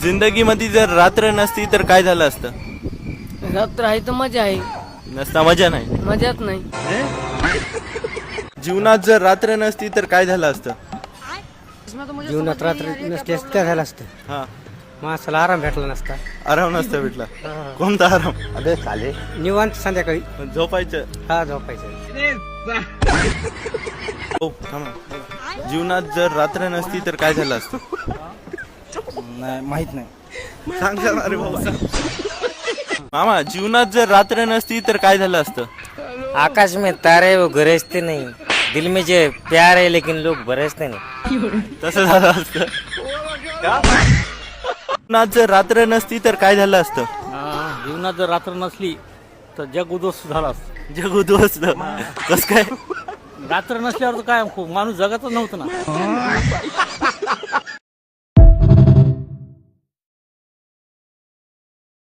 जिंदगीमध्ये जर रात्र नसती तर काय झालं असतं? रात्र आहे तर मजा आहे, नसता मजा नाही. मजाच नाही. जीवनात जर रात्र नसती तर काय झालं असतं? जीवनात रात्र नसल्यास काय झालं असतं? हा, माणसाला आराम भेटला नसता. आराम नसता भेटला. कोणता आराम? अबे चाले निवांत संध्याकाळी झोपायचं. हा झोपायचं. हो, थांबा. जीवनात जर रात्र नसती तर काय झालं असतं? नाही माहित नाही. सांग सांग, अरे भाऊ सांग. मामा, जीवनात जर रात्र नसती तर काय झालं असतं? आकाश में तारे वो गरजते नहीं, दिल में जो प्यार है लेकिन लोग बरसते नहीं. तसं झालं असतं. जीवनात जर रात्र नसती तर काय झालं असतं? जीवनात जर रात्र नसली तर जग उद्ध्वस्त झाला असतं. जग उद्ध्वस्त. कस काय? रात्र नसल्यावर तर काय माणूस जगातच नव्हतं ना.